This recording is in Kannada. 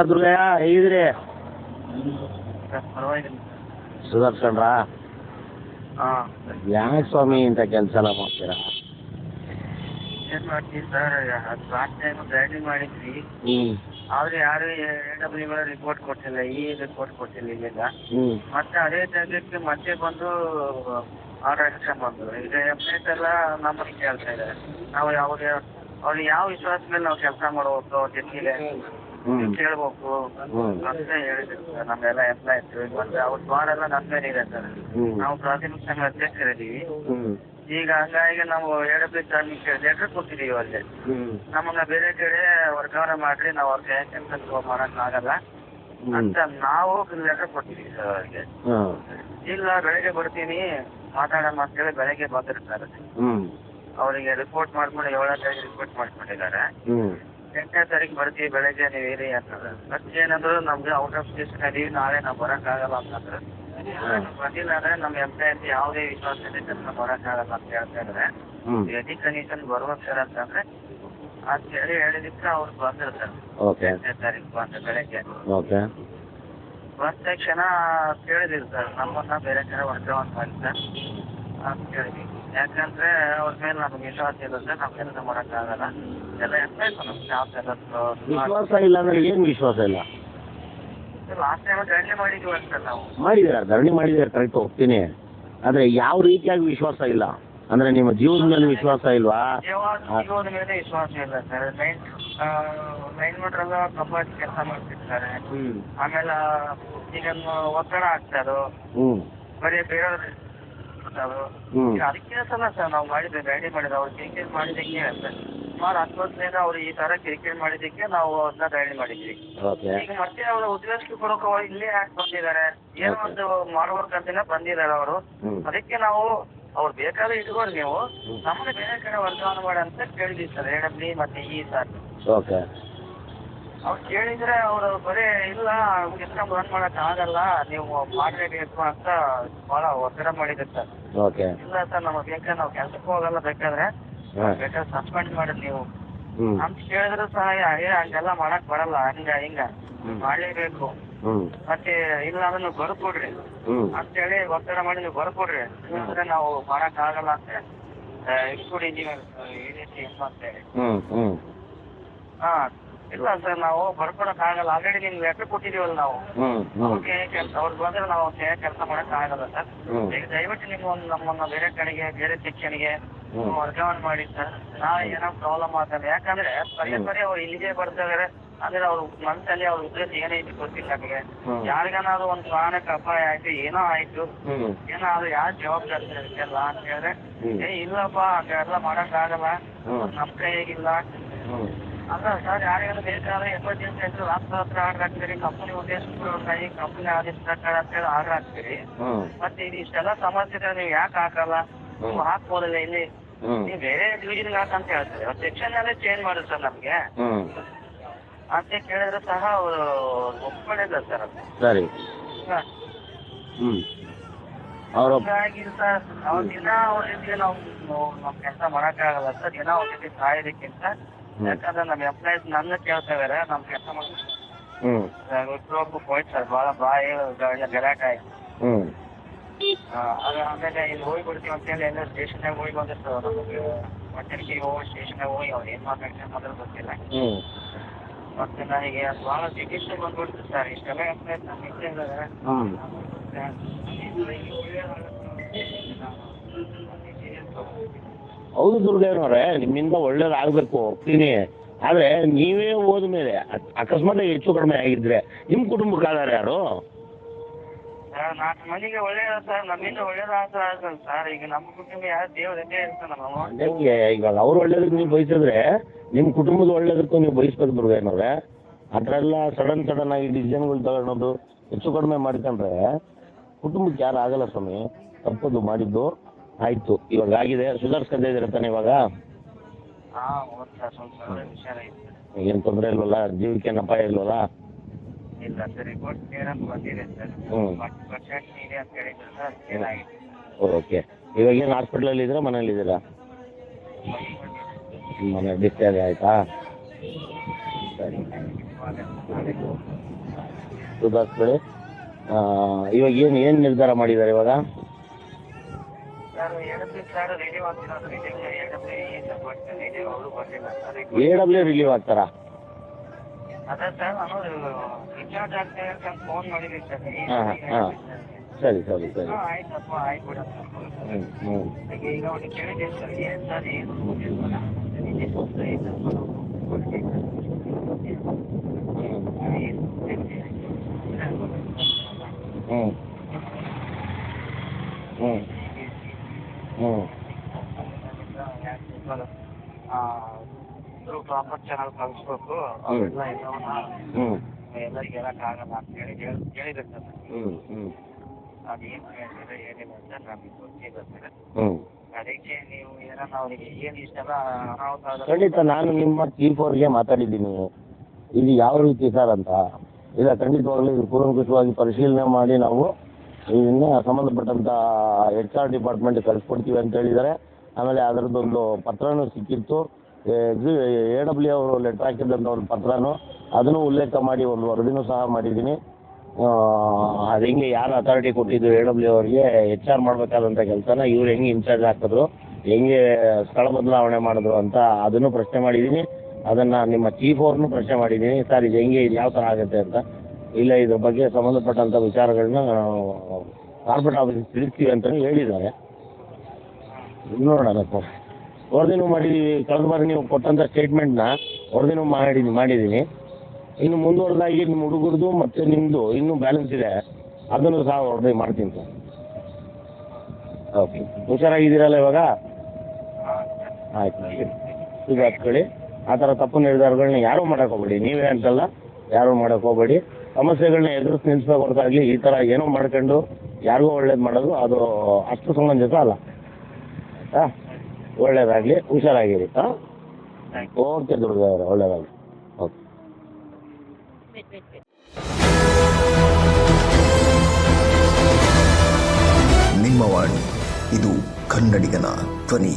ದುರ್ಗಯ್ಯ ಹೇಗಿದ್ರಿ? ಪರವಾಗಿಲ್ಲ. ಸುಧಾರ್ಸ್ಕೊಂಡ್ರಾ? ಹಾಂ, ಯಾಕೆ ಸ್ವಾಮಿ ಇಂಥ ಕೆಲಸ ಎಲ್ಲ ಮಾಡ್ತೀರಾ? ಏನು ಮಾಡ್ತೀವಿ ಸರ್, ಅದು ಲಾಸ್ಟ್ ಟೈಮ್ ಬ್ರ್ಯಾಂಡಿಂಗ್ ಮಾಡಿದ್ವಿ. ಆದರೆ ಯಾರು AWಗಳ ರಿಪೋರ್ಟ್ ಕೊಟ್ಟಿಲ್ಲ, ರಿಪೋರ್ಟ್ ಕೊಟ್ಟಿಲ್ಲ ಇಲ್ಲಿಂದ. ಮತ್ತೆ ಅದೇ ಜಾಗಕ್ಕೆ ಮತ್ತೆ ಬಂದು ಆರ್ಡರ್ ಬಂದರು. ಈಗ ಎಂಪ್ಲಾಯ್ಸ್ ಎಲ್ಲ ನಮ್ಮನ್ನು ಕೇಳ್ತಾ ಇದ್ದಾರೆ. ನಾವು ಅವ್ರಿಗೆ ಯಾವ ವಿಶ್ವಾಸ ಮೇಲೆ ನಾವು ಕೆಲಸ ಮಾಡಬೇಕು, ಜೊತೆಗೆ ಕೇಳ್ಬೇಕು ಅಂತ ಹೇಳಿದ್ರು ಸರ್. ನಮ್ಮೆಲ್ಲ ಎಂಪ್ಲಾಯ್ಸ್ ಮತ್ತೆ ಅವ್ರ ಬಾರೆಲ್ಲ ನಮ್ಮ ಮೇಲೆ ಇದೆ ಸರ್. ನಾವು ಪ್ರಾಥಮಿಕ ಸಂಘ ಅಧ್ಯಕ್ಷರಿದ್ದೀವಿ. ಈಗ ಹಂಗಾಗಿ ನಾವು AW ಸಾರ್ನಿಗೆ ಲೆಟರ್ ಕೊಟ್ಟಿದ್ದೀವಿ ಅವ್ರಿಗೆ. ನಮ್ಮನ್ನ ಬೇರೆ ಕಡೆ ವರ್ಗಾವಣೆ ಮಾಡ್ರಿ, ನಾವು ಅವ್ರಿಗೆ ಕೆಲಸ ಮಾಡೋಕ್ಕಾಗಲ್ಲ ಅಂತ ನಾವು ಲೆಟರ್ ಕೊಟ್ಟಿದ್ದೀವಿ ಸರ್ ಅವ್ರಿಗೆ. ಇಲ್ಲ ಬೆಳಗ್ಗೆ ಬರ್ತೀನಿ ಮಾತಾಡೋಣ ಅಂತೇಳಿ ಬೆಳಗ್ಗೆ ಬಂದಿರ್ತಾರೆ. ಅವರಿಗೆ ರಿಪೋರ್ಟ್ ಮಾಡ್ಕೊಂಡು 7ನೇ ತಾರೀಕು ರಿಪೋರ್ಟ್ ಮಾಡ್ಕೊಂಡಿದ್ದಾರೆ. 8ನೇ ತಾರೀಕು ಬರ್ತೀವಿ ಬೆಳಗ್ಗೆ ನೀವು ಇರಿ ಅಂತಂದ್ರೆ. ಮತ್ತೆ ಏನಂದ್ರು ನಮ್ಗೆ ಔಟ್ ಆಫ್ ಸ್ಟೇಷನ್ ಇದೀವಿ, ನಾಳೆ ನಾವು ಬರೋಕ್ಕಾಗಲ್ಲ ಅಂತಂದ್ರೆ. ಬಂದಿಲ್ಲ ಅಂದ್ರೆ ನಮ್ಮ ಎಂಪ್ಲಾಯ್ಸ್ ಯಾವುದೇ ವಿಶ್ವಾಸದಲ್ಲಿ ಕೆಲಸ ಬರೋಕ್ಕಾಗಲ್ಲ ಅಂತ ಹೇಳ್ತಾ ಇದ್ದಾರೆ. ಎಡಿ ಕಂಡೀಷನ್ ಬರ್ಬೇಕು ಸರ್ ಅಂತಂದ್ರೆ ಅಂತೇಳಿ ಹೇಳಿದಕ್ಕೆ ಅವ್ರು ಬಂದಿರ್ತಾರೆ 8ನೇ ತಾರೀಕು ಬಂದ ಬೆಳಗ್ಗೆ. ಬಂದ ತಕ್ಷಣ ಕೇಳಿದಿರಿ ಸರ್, ನಮ್ಮನ್ನ ಬೇರೆ ಕಡೆ ವರ್ಗಾವಣೆ ಮಾಡಿ ಸರ್ ಅಂತ ಕೇಳಿದ್ವಿ. ಯಾಕಂದ್ರೆ ಅವ್ರ ಮೇಲೆ ನಮ್ಗೆ ವಿಶ್ವಾಸ ಇಲ್ಲ ಸರ್, ನಮ್ಮ ಕೆಲಸ ಮಾಡೋಕ್ಕಾಗಲ್ಲ. ಎಲ್ಲ ಎಂಪ್ಲಾಯ್ಸ್ ವಿಶ್ವಾಸ ಇಲ್ಲ ಅಂದ್ರೆ ಏನು ವಿಶ್ವಾಸ ಇಲ್ಲ? ಲಾಸ್ಟ್ ಟೈಮ್ ಧರಣಿ ಮಾಡಿದ್ವಿ ಸರ್ ನಾವು. ಮಾಡಿದ್ದೀರಾ? ಧರಣಿ ಮಾಡಿದ್ದೀರಾ, ಕರೆಕ್ಟ್ ಹೋಗ್ತೀನಿ. ಆದರೆ ಯಾವ ರೀತಿಯಾಗಿ ವಿಶ್ವಾಸ ಇಲ್ಲ ಅಂದ್ರೆ ನಿಮ್ಮ ಜೀವದ ಮೇಲೆ ವಿಶ್ವಾಸ ಇಲ್ವಾ? ಜೀವದ ಮೇಲೆ ವಿಶ್ವಾಸ ಇಲ್ಲ ಸರ್. ಲೈನ್ ಮೀಟ್ರೆಲ್ಲ ತುಂಬ ಕೆಲಸ ಮಾಡ್ತಿರ್ತಾರೆ. ಆಮೇಲೆ ಈಗ ಒತ್ತಡ ಆಗ್ತದೆ, ಬರೀ ಬೇರೆಯವ್ರು ಅದಕ್ಕೆ ಸಲ ಸರ್ ನಾವು ಮಾಡಿದ್ವಿ, ರೆಡಿ ಮಾಡಿದ್ವಿ. ಅವ್ರು ಕ್ರಿಕೆಟ್ ಮಾಡಿದ್ದಕ್ಕೆ ಸರ್ ಸುಮಾರು 10 ವರ್ಷದಿಂದ ಅವ್ರು ಈ ತರ ಕ್ರಿಕೆಟ್ ಮಾಡಿದ್ದಕ್ಕೆ ನಾವು ಅದನ್ನ ರೆಡಿ ಮಾಡಿದ್ವಿ. ಈಗ ಮತ್ತೆ ಅವರು ಉದ್ಯೋಗಕ್ಕೆ ಕೊಡೋಕೆ ಇಲ್ಲೇ ಯಾಕೆ ಬಂದಿದ್ದಾರೆ, ಏನೋ ಒಂದು ಮಾಡ್ಬೇಕಂತ ಬಂದಿದ್ದಾರೆ ಅವರು. ಅದಕ್ಕೆ ನಾವು ಅವ್ರು ಬೇಕಾದ್ರೆ ಇಟ್ಕೊಂಡು ನೀವು ನಮ್ಮನ್ನ ಬೇರೆ ಕಡೆ ವರ್ಗಾವಣೆ ಮಾಡಿ ಅಂತ ಕೇಳಿದ್ವಿ ಸರ್. AW ಮತ್ತೆ ಸರ್ ಅವ್ರು ಕೇಳಿದ್ರೆ ಅವರು ಬರೀ ಇಲ್ಲ ಸಿಸ್ಟಮ್ ರನ್ ಮಾಡಕ್ ಆಗಲ್ಲ, ನೀವು ಮಾಡಲೇಬೇಕು ಅಂತ ಬಹಳ ಒತ್ತಡ ಮಾಡಿದ್ರು ಸರ್. ಇಲ್ಲ ಸರ್ ನಮಗೆ ಬೇಕಾದ್ರೆ ನಾವು ಕೆಲ್ಸಕ್ಕೆ ಹೋಗಲ್ಲ, ಬೇಕಾದ್ರೆ ಸಸ್ಪೆಂಡ್ ಮಾಡಿದ್ ನೀವು ಅಂತ ಕೇಳಿದ್ರು ಸಹ ಹಂಗೆಲ್ಲ ಮಾಡಕ್ ಬರಲ್ಲ, ಹಿಂಗ ಮಾಡ್ಲೇಬೇಕು. ಮತ್ತೆ ಇಲ್ಲ ಅದನ್ನು ಬರ್ಕೊಡ್ರಿ ಅಂತೇಳಿ ಒತ್ತಡ ಮಾಡಿ ನೀವು ಬರ್ಕೊಡ್ರಿ, ಅಂದ್ರೆ ನಾವು ಮಾಡಕ್ ಆಗಲ್ಲ ಅಂತ ಇಟ್ಕೊಂಡಿದ್ದೀವಿ ಈ ರೀತಿ ಅಂತೇಳಿ. ಹಾ ಇಲ್ಲ ಸರ್ ನಾವು ಬರ್ಕೊಡಕ್ ಆಗಲ್ಲ, ಆಲ್ರೆಡಿ ನಿಮ್ಗೆ ಲೆಟರ್ ಕೊಟ್ಟಿದೀವಲ್ಲ ನಾವು. ಅವ್ರಿಗೆ ಅವ್ರು ಬಂದ್ರೆ ನಾವು ಕೆಲಸ ಮಾಡಕ್ ಆಗಲ್ಲ ಸರ್. ಈಗ ದಯವಿಟ್ಟು ನೀವು ನಮ್ಮನ್ನ ಬೇರೆ ಕಡೆಗೆ ಬೇರೆ ಸೆಕ್ಷನ್ಗೆ ವರ್ಗಾವಣೆ ಮಾಡಿ ಸರ್. ನಾಳೆ ಏನೋ ಪ್ರಾಬ್ಲಮ್ ಆಗ್ತದೆ, ಯಾಕಂದ್ರೆ ಪದೇ ಅವ್ರು ಇಲ್ಲಿಗೆ ಬರ್ತಿದಾರೆ ಅಂದ್ರೆ ಅವ್ರ ಮನಸ್ಸಲ್ಲಿ ಅವ್ರ ಉದ್ದೇಶ ಏನೈತಿ ಗೊತ್ತಿಲ್ಲ ನಮಗೆ. ಯಾರಿಗೇನಾದ್ರು ಒಂದು ಪ್ರಾಣಕ್ಕೆ ಅಪಾಯ ಆಯ್ತು, ಏನೋ ಆಯ್ತು, ಏನಾದ್ರು ಯಾರು ಜವಾಬ್ದಾರಿ ಇರ್ತಿಲ್ಲ ಅಂತ ಹೇಳಿದ್ರೆ ಇಲ್ಲಪ್ಪ ಅದೆಲ್ಲ ಮಾಡಕ್ ಆಗಲ್ಲ, ನಮ್ ಕೈಯಾಗಿಲ್ಲ ಅಲ್ಲ ಸರ್. ಯಾರಿಗಾದ್ರು ಬೇಕಾದ್ರೆ ಎಮರ್ಜೆನ್ಸಿ ಆಯ್ತು ರಾತ್ರಿ ಆರ್ಡರ್ ಹಾಕ್ತೀರಿ, ಕಂಪನಿ ಉದ್ದೇಶಿಸ್ಬಿಟ್ಟು ಕಂಪನಿ ಆದೇಶ ಪ್ರಕಾರ ಅಂತೇಳಿ ಆರ್ಡರ್ ಹಾಕ್ತೀರಿ. ಮತ್ತೆ ಇಷ್ಟೆಲ್ಲ ಸಮಸ್ಯೆ ಇದೆ, ನೀವು ಯಾಕೆ ಹಾಕಲ್ಲ, ನೀವು ಹಾಕ್ಬೋದಲ್ಲ ಇಲ್ಲಿ, ನೀವು ಬೇರೆ ಡಿವಿಷನ್ಗೆ ಹಾಕಂತ ಹೇಳ್ತಾರೆ. ಸೆಕ್ಷನ್ ಅಲ್ಲೇ ಚೇಂಜ್ ಮಾಡಿದ್ರು ಸರ್ ನಮ್ಗೆ ಅಂತ ಕೇಳಿದ್ರೆ ಸಹ ಅವರು ಒಪ್ಕೊಂಡಿಲ್ಲ ಸರ್. ಸರಿ ಹಾಗಾಗಿ ಸರ್ ಅವ್ರ ದಿನ ಅವ್ರ ರೀತಿ ನಾವು ನಮ್ ಕೆಲಸ ಮಾಡಕ್ಕಾಗಲ್ಲ ಸರ್. ದಿನ ಅವ್ರ ರೀತಿ ಸಾಯೋದಕ್ಕಿಂತ, ಯಾಕಂದ್ರೆ ನಮ್ಮ ಎಂಪ್ಲಾಯ್ಸ್ ನನ್ನ ಕೇಳ್ತಾ ಇದಾರೆ, ನಮ್ ಕೆಲಸ ಮಾಡಿ ಹೋಯ್ತು ಸರ್. ಭಾಳ ಬಾಯಿ ಗಲಾಟೆ ಆಯ್ತು. ಆಮೇಲೆ ಇಲ್ಲಿ ಹೋಗ್ಬಿಡ್ತೀವಿ ಅಂತೇಳಿ ಎಲ್ಲ ಸ್ಟೇಷನ್ಯಾಗ ಹೋಗಿ ಬಂದಿರ್ತಾವ. ನಮಗೆ ಮಟ್ಟಣಿಗೆ ಹೋಗಿ ಸ್ಟೇಷನ್ಯಾಗ ಹೋಗಿ ಅವ್ರು ಏನ್ ಮಾತಾಡ್ತಾರೆ ಮೊದಲು ಗೊತ್ತಿಲ್ಲ. ಮತ್ತೆ ನನಗೆ ಭಾಳ ಚಿಕಿತ್ಸೆ ಬಂದ್ಬಿಡ್ತು ಸರ್. ಇಷ್ಟೆಲ್ಲ ಎಂಪ್ಲಾಯ್ಸ್ ನಮ್ಮ ಹಿಂದೆ ಇದ್ದಾರೆ. ಹೌದು ದುರ್ಗಯ್ಯನವ್ರೆ, ನಿಮ್ಮಿಂದ ಒಳ್ಳೇದಾಗಬೇಕು ಹೋಗ್ತೀನಿ. ಆದರೆ ನೀವೇ ಹೋದ್ಮೇಲೆ ಅಕಸ್ಮಾತ್ ಹೆಚ್ಚು ಕಡಿಮೆ ಆಗಿದ್ರೆ ನಿಮ್ಮ ಕುಟುಂಬಕ್ಕೆ ಆಧಾರ ಯಾರು? 4 ಮಂದಿಗೆ ಒಳ್ಳೇದ ಸರ್, ನಮ್ಮಿಂದ ಒಳ್ಳೇದಾಗ್ತದೆ ಸರ್. ಈಗ ನಮ್ಮ ಕುಟುಂಬ ಯಾರು ದೇವ್ರದ್ದೇ ಇರ್ತಾನೆ ನಾವು. ಹಂಗೆ ಇವಾಗ ಅವ್ರು ಒಳ್ಳೇದಕ್ಕೆ ನೀವು ಬಯಸಿದ್ರೆ ನಿಮ್ಮ ಕುಟುಂಬದ ಒಳ್ಳೇದಕ್ಕೂ ನೀವು ಬಯಸ್ಬೇಕು ದುರ್ಗಯ್ಯನವ್ರೆ. ಆ ಥರ ಎಲ್ಲ ಸಡನ್ ಆಗಿ ಡಿಸಿಷನ್ಗಳು ತಗೊಳೋದು ಹೆಚ್ಚು ಕಡಿಮೆ ಮಾಡ್ಕೊಂಡ್ರೆ ಕುಟುಂಬಕ್ಕೆ ಯಾರು ಆಗಲ್ಲ ಸ್ವಾಮಿ. ತಪ್ಪದು ಮಾಡಿದ್ದು ಆಯಿತು, ಇವಾಗ ಆಗಿದೆ, ಸುಧಾರಿಸ್ಕೊಂಡೇ ಇದ್ದೀರ ತಾನೆ ಇವಾಗ? ಏನು ತೊಂದರೆ ಇಲ್ವಲ್ಲ, ಜೀವಕ್ಕೆ ಅಪಾಯ ಇಲ್ವಲ್ಲ? ಇಲ್ಲ ಸರ್, ರಿಪೋರ್ಟ್ ಕ್ಲಿಯರ್ ಅಂತ ಬಂದಿದೆ ಸರ್. 40% ಇದೆ ಅಂತ ಹೇಳಿದ್ರು ಸರ್, ಕ್ಲಿಯರ್ ಆಗಿದೆ. ಓಕೆ, ಇವಾಗ ಏನು ಹಾಸ್ಪಿಟ್ಲಲ್ಲಿ ಇದ್ದೀರಾ ಮನೇಲಿದ್ದೀರಾ? ಮನೆ ಡಿಸ್ಚಾರ್ಜ್ ಆಯಿತಾ? ಸರಿ. ಸುಧಾರಿಸ್ಕೊಳ್ಳಿ. ಇವಾಗ ಏನು ನಿರ್ಧಾರ ಮಾಡಿದ್ದಾರೆ ಇವಾಗ? ಸರ್ ಹೇಳಿದ್ವಿ ಸರ್ ರಿಲೀವ್ ಆಗ್ತಿರೋದು ರಿಲೀವ್ ಅವರು ಬರ್ತಿಲ್ಲ ಸರ್. AW ರಿಲೀವ್ ಆಗ್ತಾರಾ? ಅದೇ ಸರ್ ನಾನು ರಿಚಾರ್ಜ್ ಆಗ್ತಾ ಅಂತ ಫೋನ್ ಮಾಡಿದ್ದೀನಿ ಸರ್. ಹಾಂ ಸರಿ ಸರಿ ಸರಿ. ಆಯ್ತಪ್ಪ ಆಯ್ತು ಬಿಡಪ್ಪ. ಹ್ಞೂ ಈಗ ಅವ್ನಿಗೆ ಕೇಳಿದ್ದೆ ಸರ್ ಏನು ಸರ್ ಏನು ಹ್ಞೂ ಹ್ಞೂ ಹ್ಞೂ ಪ್ರಾಪರ್ ಚಾನಲ್ ಕಳಿಸ್ಬೇಕು ಅವೆಲ್ಲ ಹ್ಞೂ ಎಲ್ಲರಿಗೆ ಹೇಳಕ್ಕಾಗಲ್ಲ ಅಂತ ಹೇಳಿ ಹೇಳಿದ್ರು ಸರ್. ಅದೇನು ಹೇಳ್ತಿದ್ರೆ ಏನಿಲ್ಲ ಸರ್ ನಮಗೆ ಗೊತ್ತಿಲ್ಲ ಸರ್. ಅದಕ್ಕೆ ನೀವು ಏನಾರ ಅವರಿಗೆ ಏನು ಇಷ್ಟೆಲ್ಲ ಅನಾಹುತ ಖಂಡಿತ ನಾನು ನಿಮ್ಮ ಚೀಫ್ ಅವ್ರಿಗೆ ಮಾತಾಡಿದ್ದೀನಿ ಇದು ಯಾವ ರೀತಿ ಸರ್ ಅಂತ. ಇಲ್ಲ ಖಂಡಿತವಾಗ್ಲೂ ಇದು ಕೂಲಂಕುಷವಾಗಿ ಪರಿಶೀಲನೆ ಮಾಡಿ ನಾವು ಇದನ್ನ ಸಂಬಂಧಪಟ್ಟಂಥ HR ಡಿಪಾರ್ಟ್ಮೆಂಟ್ಗೆ ಕಳಿಸ್ಕೊಡ್ತೀವಿ ಅಂತ ಹೇಳಿದ್ದಾರೆ. ಆಮೇಲೆ ಅದರದ್ದೊಂದು ಪತ್ರನೂ ಸಿಕ್ಕಿತ್ತು. AW ಅವರು ಲೆಟ್ರ್ ಹಾಕಿದ್ದಂಥ ಒಂದು ಪತ್ರನೂ ಅದನ್ನು ಉಲ್ಲೇಖ ಮಾಡಿ ಒಂದು ವರದಿನೂ ಸಹ ಮಾಡಿದ್ದೀನಿ. ಅದು ಹೆಂಗೆ ಯಾರು ಅಥಾರಿಟಿ ಕೊಟ್ಟಿದ್ದು AW ಅವರಿಗೆ HR ಮಾಡಬೇಕಾದಂಥ ಕೆಲಸನ ಇವ್ರು ಹೆಂಗೆ ಇನ್ಚಾರ್ಜ್ ಹಾಕಿದ್ರು, ಹೆಂಗೆ ಸ್ಥಳ ಬದಲಾವಣೆ ಮಾಡಿದ್ರು ಅಂತ ಅದನ್ನು ಪ್ರಶ್ನೆ ಮಾಡಿದ್ದೀನಿ. ಅದನ್ನು ನಿಮ್ಮ ಚೀಫ್ ಅವ್ರನ್ನೂ ಪ್ರಶ್ನೆ ಮಾಡಿದ್ದೀನಿ, ಸರ್ ಇದು ಹೆಂಗೆ ಇದು ಯಾವ ಥರ ಆಗುತ್ತೆ ಅಂತ. ಇಲ್ಲ ಇದ್ರ ಬಗ್ಗೆ ಸಂಬಂಧಪಟ್ಟಂಥ ವಿಚಾರಗಳನ್ನ ಕಾರ್ಪೊರೇಟ್ ಆಫೀಸಿಗೆ ತಿಳಿಸ್ತೀವಿ ಅಂತಲೂ ಹೇಳಿದ್ದಾರೆ. ನೋಡೋಣ ಸರ್. ವರದಿನೂ ಮಾಡಿದ್ದೀವಿ. ಕಳೆದ ಬಾರಿ ನೀವು ಕೊಟ್ಟಂಥ ಸ್ಟೇಟ್ಮೆಂಟ್ನ ವರದಿನೂ ಮಾಡಿದ್ದೀನಿ. ಇನ್ನು ಮುಂದುವರೆದಾಗಿ ನಿಮ್ಮ ಹುಡುಗರದು ಮತ್ತು ನಿಮ್ಮದು ಇನ್ನೂ ಬ್ಯಾಲೆನ್ಸ್ ಇದೆ, ಅದನ್ನು ಸಹ ವರದಿ ಮಾಡ್ತೀನಿ ಸರ್. ಓಕೆ, ಹುಷಾರಾಗಿದ್ದೀರಲ್ಲ ಇವಾಗ? ಆಯ್ತು, ಸುಧಾರಿಸ್ಕೊಳ್ಳಿ. ಆ ಥರ ತಪ್ಪು ನಿರ್ಧಾರಗಳನ್ನ ಯಾರೂ ಮಾಡೋಕೆ ಹೋಗ್ಬೇಡಿ. ನೀವೇ ಅಂತಲ್ಲ, ಯಾರೂ ಮಾಡೋಕೆ ಹೋಗ್ಬೇಡಿ. ಸಮಸ್ಯೆಗಳನ್ನ ಎದುರಿಸಿ ನಿಲ್ಲಿಸ್ಬೇಕು ಹೊರತಾಗಲಿ ಈ ಥರ ಏನೋ ಮಾಡ್ಕೊಂಡು ಯಾರಿಗೂ ಒಳ್ಳೇದು ಮಾಡೋದು ಅದು ಅಷ್ಟು ಸಮಂಜಸ ಅಲ್ಲ. ಆಯಿತಾ? ಒಳ್ಳೇದಾಗಲಿ, ಹುಷಾರಾಗಿರಿ. ಹಾಂ, ಓಕೆ ದುರ್ಗಾ ಅವರೇ, ಒಳ್ಳೇದಾಗಲಿ. ಓಕೆ. ನಿಮ್ಮ ವಾಣಿ, ಇದು ಕನ್ನಡಿಗನ ಧ್ವನಿ.